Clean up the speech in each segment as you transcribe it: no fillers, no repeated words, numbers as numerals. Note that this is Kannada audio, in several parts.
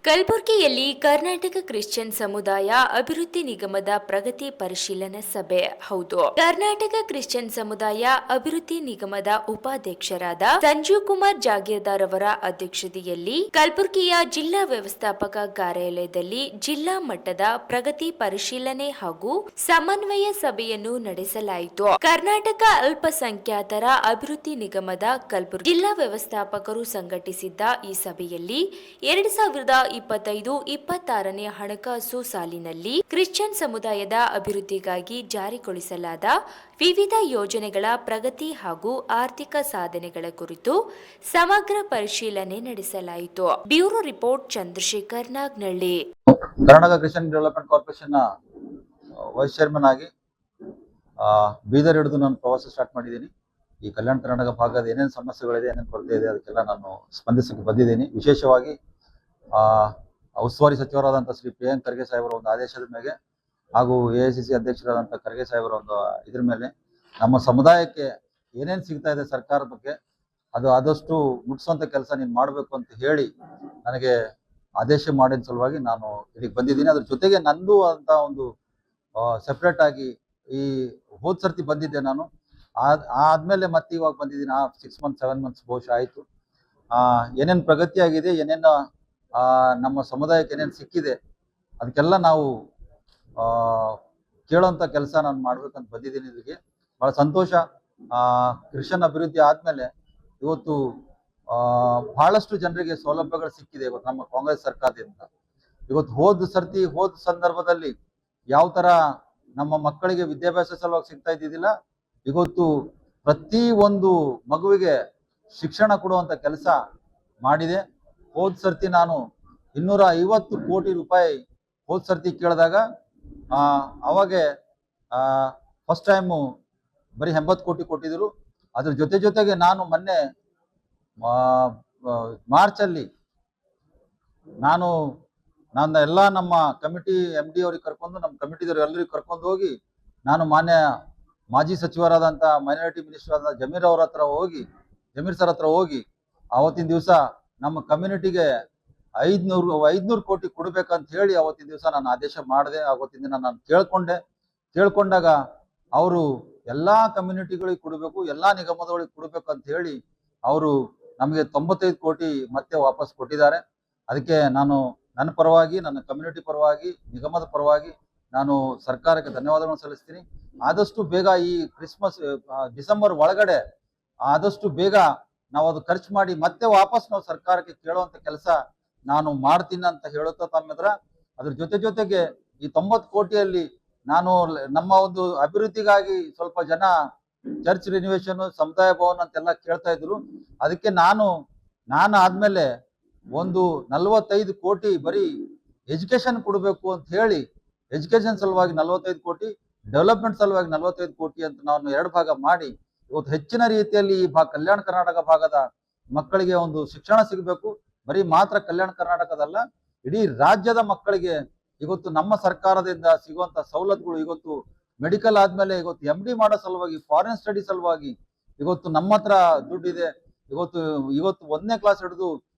ಕಲಬುರಗಿಯಲ್ಲಿ ಕರ್ನಾಟಕ ಕ್ರಿಶ್ಚಿಯನ್ ಸಮುದಾಯ ಅಭಿವೃದ್ಧಿ ನಿಗಮದ ಪ್ರಗತಿ ಪರಿಶೀಲನೆ ಸಭೆ. ಹೌದು, ಕರ್ನಾಟಕ ಕ್ರಿಶ್ಚಿಯನ್ ಸಮುದಾಯ ಅಭಿವೃದ್ಧಿ ನಿಗಮದ ಉಪಾಧ್ಯಕ್ಷರಾದ ಸಂಜೀವ್ ಕುಮಾರ್ ಜಾಗೀರ್ದಾರ್ ಅವರ ಅಧ್ಯಕ್ಷತೆಯಲ್ಲಿ ಕಲಬುರಗಿಯ ಜಿಲ್ಲಾ ವ್ಯವಸ್ಥಾಪಕ ಕಾರ್ಯಾಲಯದಲ್ಲಿ ಜಿಲ್ಲಾ ಮಟ್ಟದ ಪ್ರಗತಿ ಪರಿಶೀಲನೆ ಹಾಗೂ ಸಮನ್ವಯ ಸಭೆಯನ್ನು ನಡೆಸಲಾಯಿತು. ಕರ್ನಾಟಕ ಅಲ್ಪಸಂಖ್ಯಾತರ ಅಭಿವೃದ್ಧಿ ನಿಗಮದ ಕಲಬುರಗಿ ಜಿಲ್ಲಾ ವ್ಯವಸ್ಥಾಪಕರು ಸಂಘಟಿಸಿದ್ದ ಈ ಸಭೆಯಲ್ಲಿ 2025-26ನೇ ಹಣಕಾಸು ಸಾಲಿನಲ್ಲಿ ಕ್ರಿಶ್ಚಿಯನ್ ಸಮುದಾಯದ ಅಭಿವೃದ್ಧಿಗಾಗಿ ಜಾರಿಗೊಳಿಸಲಾದ ವಿವಿಧ ಯೋಜನೆಗಳ ಪ್ರಗತಿ ಹಾಗೂ ಆರ್ಥಿಕ ಸಾಧನೆಗಳ ಕುರಿತು ಸಮಗ್ರ ಪರಿಶೀಲನೆ ನಡೆಸಲಾಯಿತು. Bureau report Chandrashekhar Nagnalli. Karnataka Christian development corporation vice chairman ಆಗಿ ಬೀದರ್ ಹಿಡಿದು ನಾನು ಪ್ರವಾಸ ಸ್ಟಾರ್ಟ್ ಮಾಡಿದ್ದೀನಿ. ಈ ಕಲ್ಯಾಣ ಕರ್ನಾಟಕ ಭಾಗದ ಏನೇನು ಸಮಸ್ಯೆಗಳಿದೆ, ಏನೇನು ಕೊರತೆ ಇದೆ ಅದಕ್ಕೆಲ್ಲ ನಾನು ಸ್ಪಂದಿಸಕ್ಕೆ ಬಂದಿದ್ದೀನಿ. ವಿಶೇಷವಾಗಿ ಉಸ್ತುವಾರಿ ಸಚಿವರಾದಂಥ ಶ್ರೀ ಪ್ರಿಯಾಂಕ್ ಖರ್ಗೆ ಸಾಹೇಬರ ಒಂದು ಆದೇಶದ ಮೇಲೆ ಹಾಗೂ AICC ಅಧ್ಯಕ್ಷರಾದಂಥ ಖರ್ಗೆ ಸಾಹೇಬರ ಒಂದು ಇದ್ರ ಮೇಲೆ ನಮ್ಮ ಸಮುದಾಯಕ್ಕೆ ಏನೇನು ಸಿಗ್ತಾ ಇದೆ ಸರ್ಕಾರದ ಬಗ್ಗೆ ಅದು ಆದಷ್ಟು ಮುಟ್ಸುವಂಥ ಕೆಲಸ ನೀನು ಮಾಡಬೇಕು ಅಂತ ಹೇಳಿ ನನಗೆ ಆದೇಶ ಮಾಡಿದ ಸಲುವಾಗಿ ನಾನು ಇಲ್ಲಿಗೆ ಬಂದಿದ್ದೀನಿ. ಅದ್ರ ಜೊತೆಗೆ ನಂದು ಅಂತ ಒಂದು ಸೆಪ್ರೇಟ್ ಆಗಿ ಈ ಹೋದ್ ಸರ್ತಿ ಬಂದಿದ್ದೆ ನಾನು. ಆದ್ಮೇಲೆ ಮತ್ತೆ ಇವಾಗ ಬಂದಿದ್ದೀನಿ. 6 ಮಂತ್ಸ್ 7 ಮಂತ್ಸ್ ಬಹುಶಃ ಆಯಿತು. ಏನೇನು ಪ್ರಗತಿ ಆಗಿದೆ, ಏನೇನು ನಮ್ಮ ಸಮುದಾಯಕ್ಕೆ ಏನೇನು ಸಿಕ್ಕಿದೆ ಅದಕ್ಕೆಲ್ಲ ನಾವು ಕೇಳೋಂಥ ಕೆಲಸ ನಾನು ಮಾಡ್ಬೇಕಂತ ಬಂದಿದ್ದೀನಿ. ಇಲ್ಲಿಗೆ ಭಾಳ ಸಂತೋಷ. ಕ್ರಿಶ್ಚಿಯನ್ ಅಭಿವೃದ್ಧಿ ಆದಮೇಲೆ ಇವತ್ತು ಬಹಳಷ್ಟು ಜನರಿಗೆ ಸೌಲಭ್ಯಗಳು ಸಿಕ್ಕಿದೆ ಇವತ್ತು ನಮ್ಮ ಕಾಂಗ್ರೆಸ್ ಸರ್ಕಾರದಿಂದ. ಇವತ್ತು ಹೋದ ಸಂದರ್ಭದಲ್ಲಿ ಯಾವ ಥರ ನಮ್ಮ ಮಕ್ಕಳಿಗೆ ವಿದ್ಯಾಭ್ಯಾಸ ಸಲುವಾಗಿ ಸಿಗ್ತಾ ಇದ್ದಿದ್ದಿಲ್ಲ, ಇವತ್ತು ಪ್ರತಿ ಒಂದು ಮಗುವಿಗೆ ಶಿಕ್ಷಣ ಕೊಡುವಂಥ ಕೆಲಸ ಮಾಡಿದೆ. ಹೋದ್ ಸರ್ತಿ ನಾನು 250 ಕೋಟಿ ರೂಪಾಯಿ ಹೋದ್ ಸರ್ತಿ ಕೇಳಿದಾಗ ಅವಾಗೆ ಫಸ್ಟ್ ಟೈಮು ಬರೀ 80 ಕೋಟಿ ಕೊಟ್ಟಿದ್ರು. ಅದ್ರ ಜೊತೆಗೆ ನಾನು ಮೊನ್ನೆ ಮಾರ್ಚಲ್ಲಿ ನನ್ನ ಎಲ್ಲ ನಮ್ಮ ಕಮಿಟಿ MD ಅವ್ರಿಗೆ ಕರ್ಕೊಂಡು, ನಮ್ಮ ಕಮಿಟಿದವ್ರು ಎಲ್ಲರಿಗೂ ಕರ್ಕೊಂಡು ಹೋಗಿ ನಾನು ಮಾನ್ಯ ಮಾಜಿ ಸಚಿವರಾದಂಥ ಮೈನಾರಿಟಿ ಮಿನಿಸ್ಟರ್ ಆದ ಜಮೀರ್ ಸರ್ ಹತ್ರ ಹೋಗಿ ಆವತ್ತಿನ ದಿವಸ ನಮ್ಮ ಕಮ್ಯುನಿಟಿಗೆ 500 ಕೋಟಿ ಕೊಡ್ಬೇಕಂತ ಹೇಳಿ ಆವತ್ತಿನ ದಿವಸ ನಾನು ಆದೇಶ ಮಾಡಿದೆ. ಆವತ್ತಿನ ದಿನ ನಾನು ಕೇಳ್ಕೊಂಡಾಗ ಅವರು ಎಲ್ಲಾ ಕಮ್ಯುನಿಟಿಗಳಿಗೆ ಕೊಡಬೇಕು, ಎಲ್ಲಾ ನಿಗಮದಗಳಿಗೆ ಕೊಡ್ಬೇಕು ಅಂತ ಹೇಳಿ ಅವರು ನಮಗೆ 95 ಕೋಟಿ ಮತ್ತೆ ವಾಪಸ್ ಕೊಟ್ಟಿದ್ದಾರೆ. ಅದಕ್ಕೆ ನಾನು ನನ್ನ ಪರವಾಗಿ, ನನ್ನ ಕಮ್ಯುನಿಟಿ ಪರವಾಗಿ, ನಿಗಮದ ಪರವಾಗಿ ನಾನು ಸರ್ಕಾರಕ್ಕೆ ಧನ್ಯವಾದಗಳನ್ನು ಸಲ್ಲಿಸ್ತೀನಿ. ಆದಷ್ಟು ಬೇಗ ಈ ಕ್ರಿಸ್ಮಸ್ ಡಿಸೆಂಬರ್ ಒಳಗಡೆ ಆದಷ್ಟು ಬೇಗ ನಾವು ಅದು ಖರ್ಚು ಮಾಡಿ ಮತ್ತೆ ವಾಪಸ್ ನಾವು ಸರ್ಕಾರಕ್ಕೆ ಕೇಳುವಂತ ಕೆಲಸ ನಾನು ಮಾಡ್ತೀನಿ ಅಂತ ಹೇಳುತ್ತಾ ತಮ್ಮೆದ್ರ ಅದ್ರ ಜೊತೆಗೆ ಈ 90 ಕೋಟಿಯಲ್ಲಿ ನಾನು ನಮ್ಮ ಒಂದು ಅಭಿವೃದ್ಧಿಗಾಗಿ ಸ್ವಲ್ಪ ಜನ ಚರ್ಚ್ ರಿನಿವೇಶನ್, ಸಮುದಾಯ ಭವನ ಅಂತೆಲ್ಲ ಕೇಳ್ತಾ ಇದ್ರು. ಅದಕ್ಕೆ ನಾನು ಆದ್ಮೇಲೆ ಒಂದು 45 ಕೋಟಿ ಬರೀ ಎಜುಕೇಶನ್ ಕೊಡಬೇಕು ಅಂತ ಹೇಳಿ, ಎಜುಕೇಶನ್ ಸಲುವಾಗಿ 45 ಕೋಟಿ, ಡೆವಲಪ್ಮೆಂಟ್ ಸಲುವಾಗಿ 45 ಕೋಟಿ ಅಂತ ನಾನು 2 ಭಾಗ ಮಾಡಿ ಇವತ್ತು ಹೆಚ್ಚಿನ ರೀತಿಯಲ್ಲಿ ಈ ಕಲ್ಯಾಣ ಕರ್ನಾಟಕ ಭಾಗದ ಮಕ್ಕಳಿಗೆ ಒಂದು ಶಿಕ್ಷಣ ಸಿಗಬೇಕು. ಬರೀ ಮಾತ್ರ ಕಲ್ಯಾಣ ಕರ್ನಾಟಕದಲ್ಲ, ಇಡೀ ರಾಜ್ಯದ ಮಕ್ಕಳಿಗೆ ಇವತ್ತು ನಮ್ಮ ಸರ್ಕಾರದಿಂದ ಸಿಗುವಂತ ಸವಲತ್ತುಗಳು, ಇವತ್ತು ಮೆಡಿಕಲ್ ಆದ್ಮೇಲೆ ಇವತ್ತು MD ಮಾಡೋ ಸಲುವಾಗಿ, ಫಾರಿನ್ ಸ್ಟಡಿ ಸಲುವಾಗಿ ಇವತ್ತು ನಮ್ಮ ಹತ್ರ ದುಡ್ಡಿದೆ. ಇವತ್ತು 1ನೇ ಕ್ಲಾಸ್ ಹಿಡಿದು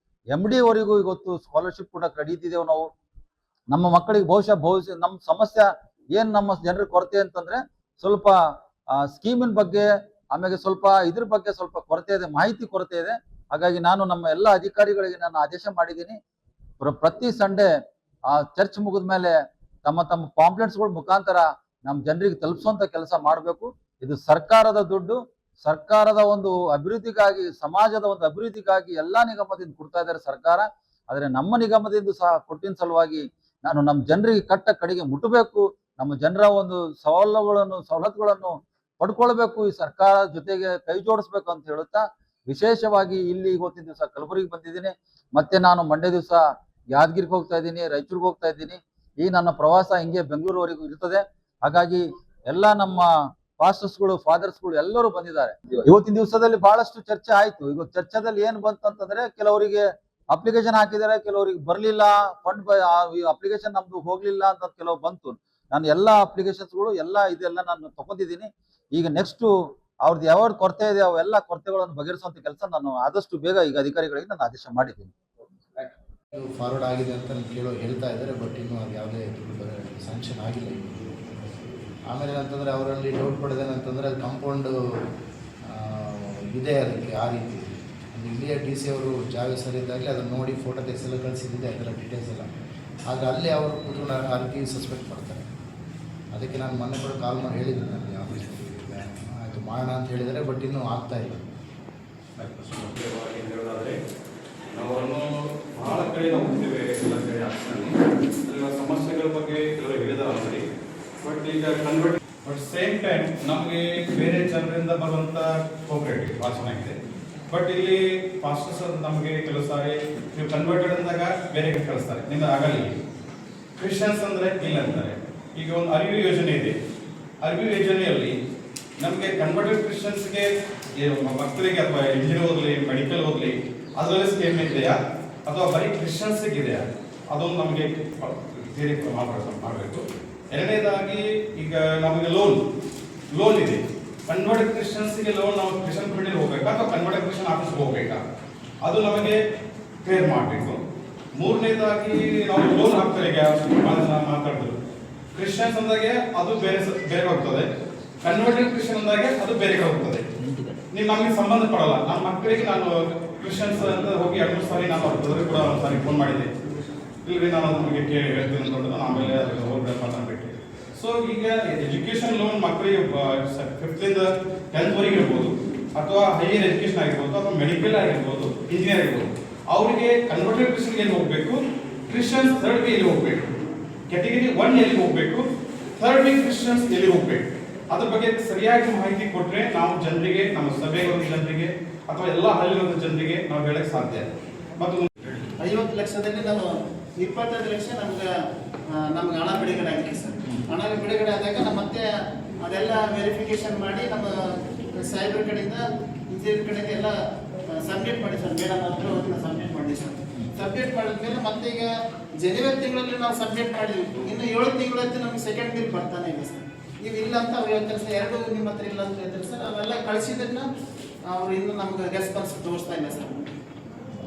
MD ವರೆಗೂ ಇವತ್ತು ಸ್ಕಾಲರ್ಶಿಪ್ ಕೂಡ ಕಡಿತಿದ್ದೇವೆ ನಾವು. ನಮ್ಮ ಮಕ್ಕಳಿಗೆ ಬಹುಶಃ ನಮ್ಮ ಸಮಸ್ಯೆ ಏನ್, ನಮ್ಮ ಜನರ ಕೊರತೆ ಅಂತಂದ್ರೆ ಸ್ವಲ್ಪ ಸ್ಕೀಮಿನ ಬಗ್ಗೆ, ಆಮೇಲೆ ಸ್ವಲ್ಪ ಇದ್ರ ಬಗ್ಗೆ ಸ್ವಲ್ಪ ಕೊರತೆ ಇದೆ, ಮಾಹಿತಿ ಕೊರತೆ ಇದೆ. ಹಾಗಾಗಿ ನಾನು ನಮ್ಮ ಎಲ್ಲ ಅಧಿಕಾರಿಗಳಿಗೆ ನಾನು ಆದೇಶ ಮಾಡಿದ್ದೀನಿ, ಪ್ರತಿ ಸಂಡೇ ಚರ್ಚ್ ಮುಗಿದ ಮೇಲೆ ತಮ್ಮ ಪಾಂಪ್ಲೆಟ್ಸ್ಗಳ ಮುಖಾಂತರ ನಮ್ಮ ಜನರಿಗೆ ತಲುಪಿಸುವಂತ ಕೆಲಸ ಮಾಡಬೇಕು. ಇದು ಸರ್ಕಾರದ ದುಡ್ಡು, ಸರ್ಕಾರದ ಒಂದು ಅಭಿವೃದ್ಧಿಗಾಗಿ, ಸಮಾಜದ ಒಂದು ಅಭಿವೃದ್ಧಿಗಾಗಿ ಎಲ್ಲಾ ನಿಗಮದಿಂದ ಕೊಡ್ತಾ ಇದ್ದಾರೆ ಸರ್ಕಾರ. ಆದ್ರೆ ನಮ್ಮ ನಿಗಮದಿಂದ ಸಹ ಕೊಟ್ಟಿನ ಸಲುವಾಗಿ ನಾನು ನಮ್ಮ ಜನರಿಗೆ ಕಡೆಗೆ ಮುಟ್ಟಬೇಕು, ನಮ್ಮ ಜನರ ಒಂದು ಸವಲತ್ತುಗಳನ್ನು ಪಡ್ಕೊಳ್ಬೇಕು, ಈ ಸರ್ಕಾರ ಜೊತೆಗೆ ಕೈ ಜೋಡಿಸ್ಬೇಕು ಅಂತ ಹೇಳುತ್ತಾ ವಿಶೇಷವಾಗಿ ಇಲ್ಲಿ ಇವತ್ತಿನ ದಿವಸ ಕಲಬುರಗಿಗೆ ಬಂದಿದ್ದೀನಿ. ಮತ್ತೆ ನಾನು ಮಂಡ್ಯ ದಿವಸ ಯಾದಗಿರಿಗೆ ಹೋಗ್ತಾ ಇದ್ದೀನಿ, ರಾಯಚೂರಿಗೆ ಹೋಗ್ತಾ ಇದ್ದೀನಿ. ಈ ನನ್ನ ಪ್ರವಾಸ ಹಿಂಗೆ ಬೆಂಗಳೂರುವರೆಗೂ ಇರ್ತದೆ. ಹಾಗಾಗಿ ಎಲ್ಲ ನಮ್ಮ ಪಾಸ್ಟರ್ಸ್ಗಳು, ಫಾದರ್ಸ್ಗಳು ಎಲ್ಲರೂ ಬಂದಿದ್ದಾರೆ. ಇವತ್ತಿನ ದಿವಸದಲ್ಲಿ ಬಹಳಷ್ಟು ಚರ್ಚೆ ಆಯ್ತು. ಇವತ್ತು ಚರ್ಚೆದಲ್ಲಿ ಏನ್ ಬಂತಂತಂದ್ರೆ, ಕೆಲವರಿಗೆ ಅಪ್ಲಿಕೇಶನ್ ಹಾಕಿದ್ದಾರೆ, ಕೆಲವರಿಗೆ ಬರ್ಲಿಲ್ಲ, ಫಂಡ್ ಅಪ್ಲಿಕೇಶನ್ ನಮ್ದು ಹೋಗ್ಲಿಲ್ಲ ಅಂತ ಕೆಲವು ಬಂತು. ನಾನು ಎಲ್ಲಾ ಅಪ್ಲಿಕೇಶನ್ಸ್ಗಳು ಇದೆಲ್ಲ ನಾನು ತಗೊಂಡಿದ್ದೀನಿ. ಈಗ ನೆಕ್ಸ್ಟ್ ಅವ್ರದ್ದು ಯಾವ ಕೊರತೆ ಇದೆ ಅವೆಲ್ಲ ಕೊರತೆಗಳನ್ನು ಬಗೆಹರಿಸುವಂತ ಕೆಲಸ ನಾನು ಆದಷ್ಟು ಬೇಗ ಈಗ ಅಧಿಕಾರಿಗಳಿಗೆ ನಾನು ಆದೇಶ ಮಾಡಿದ್ದೀನಿ. ಇದು ಫಾರ್ವರ್ಡ್ ಆಗಿದೆ ಅಂತ ಹೇಳ್ತಾ ಇದ್ದಾರೆ, ಬಟ್ ಇನ್ನೂ ಅದು ಯಾವುದೇ ದುಡ್ಡು ಸ್ಯಾಂಕ್ಷನ್ ಆಗಿಲ್ಲ ಇನ್ನು. ಆಮೇಲೆ ಏನಂತಂದರೆ ಅವರಲ್ಲಿ ಡೌಟ್ ಪಡೆದೇನಂತಂದರೆ ಅದು ಕಾಂಪೌಂಡು ಇದೆ, ಅದಕ್ಕೆ ಆ ರೀತಿ ಇಲ್ಲಿಯ ಡಿ ಸಿ ಅವರು ಜಾಗ ಸರಿದ್ದಾಗಲೇ ಅದನ್ನು ನೋಡಿ ಫೋಟೋ ತೆಗೆಸೆಲ್ಲ ಕಳಿಸಿದ್ದೆ, ಅದರ ಡೀಟೇಲ್ಸ್ ಎಲ್ಲ. ಆದರೆ ಅಲ್ಲಿ ಅವರು ಕೂತ್ಕೊಂಡು ಆ ರೀತಿ ಸಸ್ಪೆಕ್ಟ್ ಮಾಡ್ತಾರೆ. ಅದಕ್ಕೆ ನಾನು ಮೊನ್ನೆ ಕೂಡ ಕಾಲ್ ಮಾಡಿ ಹೇಳಿದ್ದೀನಿ ಅಲ್ಲಿ ಆಫೀಸಲ್ಲಿ, ಆಯಿತು ಮಾಡೋಣ ಅಂತ ಹೇಳಿದರೆ, ಬಟ್ ಇನ್ನೂ ಆಗ್ತಾಯಿಲ್ಲ. ಹೇಳೋದಾದರೆ ನಾವನ್ನು ಬಹಳ ಕಡೆ ನಾವು ಹೋಗ್ತೇವೆ, ಎಲ್ಲ ಕಡೆ ಆಕ್ಷನಲ್ಲಿ ಅಲ್ಲಿನ ಸಮಸ್ಯೆಗಳ ಬಗ್ಗೆ ಕೆಲವರು ಹೇಳಿದಾರೆ ಸರಿ. ಬಟ್ ಈಗ ಕನ್ವರ್ಟ್ ಬಟ್ ಸೇಮ್ ಟೈಮ್ ನಮಗೆ ಬೇರೆ ಜನರಿಂದ ಬರುವಂಥ ಕೋಆಪರೇಟಿವ್ ಭಾಳ ಚೆನ್ನಾಗಿದೆ. ಬಟ್ ಇಲ್ಲಿ ಪಾಸ್ಟರ್ಸ್ ನಮಗೆ ಕೆಲವು ಸಾರಿ ನೀವು ಕನ್ವರ್ಟೆಡ್ ಅಂದಾಗ ಬೇರೆ ಕಡೆ ಕಳಿಸ್ತಾರೆ, ನಿಮ್ದು ಆಗಲ್ಲ. ಕ್ರಿಶ್ಚಿಯನ್ಸ್ ಅಂದರೆ ಇಲ್ಲ ಅಂತಾರೆ. ಈಗ ಒಂದು ಅರಿವು ಯೋಜನೆ ಇದೆ, ಅರಿವು ಯೋಜನೆಯಲ್ಲಿ ನಮಗೆ ಕನ್ವರ್ಟೆಡ್ ಕ್ರಿಶ್ಚಿಯನ್ಸ್ಗೆ ಮಕ್ಕಳಿಗೆ ಅಥವಾ ಇಂಜಿನಿಯರ್ ಹೋಗಲಿ ಮೆಡಿಕಲ್ ಹೋಗಲಿ ಅದರಲ್ಲಿ ಸ್ಕೀಮ್ ಇದೆಯಾ ಅಥವಾ ಬರೀ ಕ್ರಿಶ್ಚಿಯನ್ಸಿಗೆ ಇದೆಯಾ, ಅದೊಂದು ನಮಗೆ ಥಿಯರಿ ಮಾಡಬೇಕು. ಎರಡನೇದಾಗಿ ಈಗ ನಮಗೆ ಲೋನ್ ಇದೆ, ಕನ್ವರ್ಟೆಡ್ ಕ್ರಿಶ್ಚಿಯನ್ಸ್ಗೆ ಲೋನ್ ನಾವು ಕ್ರಿಶ್ಚಿಯನ್ ಕಮ್ಯುನಿಟಿಗೆ ಹೋಗ್ಬೇಕಾ ಅಥವಾ ಕನ್ವರ್ಟೆಡ್ ಕ್ರಿಶ್ಚಿಯನ್ ಆಫೀಸ್ಗೆ ಹೋಗ್ಬೇಕಾ, ಅದು ನಮಗೆ ಕ್ಲಿಯರ್ ಮಾಡಬೇಕು. ಮೂರನೇದಾಗಿ ನಾವು ಲೋನ್ ಹಾಕ್ತಾರೆ, ಈಗ ಮಾತಾಡಿದ್ರು ಕ್ರಿಶ್ಚಿಯನ್ಸ್ ಅಂದಾಗೆ ಅದು ಬೇರೆ ಹೋಗ್ತದೆ, ಕನ್ವರ್ಟೆಡ್ ಕ್ರಿಶ್ಚಿಯನ್ ಅಂದಾಗೆ ಅದು ಬೇರೆ ಕಡೆ ಹೋಗ್ತದೆ. ನೀವು ನಮಗೆ ಸಂಬಂಧ ಪಡಲ್ಲ. ನನ್ನ ಮಕ್ಕಳಿಗೆ ನಾನು ಕ್ರಿಶ್ಚಿಯನ್ಸ್ ಅಂತ ಹೋಗಿ 2-3 ಸಾರಿ ನಾನು ಅವ್ರಿಗೆ ಕೂಡ ಒಂದು ಸಾರಿ ಫೋನ್ ಮಾಡಿದ್ದೆ, ಇಲ್ಲರಿ ನಾನು ನಮಗೆ ಕೇಳಿ ಹೇಳ್ತೀನಿ ಅಂದ್ಕೊಂಡು ನಾನು ಆಮೇಲೆ ಹೋಗ್ಬೇಕು ಮಾತಾಡ್ಬಿಟ್ಟು. ಸೊ ಈಗ ಎಜುಕೇಷನ್ ಲೋನ್ ಮಕ್ಕಳಿಗೆ 5th ಇಂದ 10th ವರೆಗೆ ಇರ್ಬೋದು, ಅಥವಾ ಹೈಯರ್ ಎಜುಕೇಷನ್ ಆಗಿರ್ಬೋದು, ಅಥವಾ ಮೆಡಿಕಲ್ ಆಗಿರ್ಬೋದು, ಇಂಜಿನಿಯರ್ ಆಗಿರ್ಬೋದು, ಅವರಿಗೆ ಕನ್ವರ್ಟೆಡ್ ಕ್ರಿಶ್ಚಿಯನ್ಗೆ ಎಲ್ಲಿ ಹೋಗಬೇಕು, ಕ್ರಿಶ್ಚಿಯನ್ಸ್ 3rd ಬಿ ಎಲ್ಲಿ ಹೋಗಬೇಕು, ಕ್ಯಾಟಗರಿ 1 ಎಲ್ಲಿ ಹೋಗಬೇಕು, 3rd ಬಿ ಕ್ರಿಶ್ಚಿಯನ್ಸ್ ಎಲ್ಲಿ ಹೋಗಬೇಕು, ಅದ್ರ ಬಗ್ಗೆ ಸರಿಯಾಗಿ ಮಾಹಿತಿ ಕೊಟ್ಟರೆ ನಾವು ಜನರಿಗೆ, ನಮ್ಮ ಸಭೆಗಳ ಜನರಿಗೆ ಅಥವಾ ಎಲ್ಲ ಹಳ್ಳಿಗಳ ಜನರಿಗೆ ನಾವು ಹೇಳಕ್ಕೆ ಸಾಧ್ಯ. ಮತ್ತು 50 ಲಕ್ಷದಲ್ಲಿ ನಾವು 25 ಲಕ್ಷ ನಮ್ಗೆ ಹಣ ಬಿಡುಗಡೆ ಆಗಿದೆ ಸರ್. ಹಣ ಬಿಡುಗಡೆ ಆದಾಗ ನಮ್ಮ ಮತ್ತೆ ಅದೆಲ್ಲ ವೆರಿಫಿಕೇಶನ್ ಮಾಡಿ ನಮ್ಮ ಸಾಹೇಬ್ರ ಕಡೆಯಿಂದ ಇಂಜಿನಿಯರ್ ಕಡೆಯಿಂದ ಎಲ್ಲ ಸಬ್ಮಿಟ್ ಮಾಡಿ ಸರ್. ಮೇಡಮ್ ಹತ್ರ ಹೋಗಿ ನಾವು ಸಬ್ಮಿಟ್ ಮಾಡಿ ಸರ್. ಸಬ್ಮಿಟ್ ಮಾಡಿದ್ಮೇಲೆ ಮತ್ತೆ ಈಗ ಜನವರಿ ತಿಂಗಳಲ್ಲಿ ನಾವು ಸಬ್ಮಿಟ್ ಮಾಡಿದ್ವಿ, ಇನ್ನು 7 ತಿಂಗಳಂತೆ ನಮಗೆ ಸೆಕೆಂಡ್ ಬಿಲ್ ಬರ್ತಾನೆ ಇದೆ ಸರ್. ನೀವು ಇಲ್ಲ ಅಂತ ಅವ್ರು ಹೇಳ್ತಾರೆ ಸರ್, 2 ನಿಮ್ಮ ಹತ್ರ ಇಲ್ಲ ಅಂತ ಹೇಳ್ತಾರೆ ಸರ್. ಅವೆಲ್ಲ ಕಳಿಸಿದ್ದನ್ನ ಅವ್ರು ಇನ್ನೂ ನಮ್ಗೆ ರೆಸ್ಪಾನ್ಸ್ ತೋರಿಸ್ತಾ ಇಲ್ಲ ಸರ್.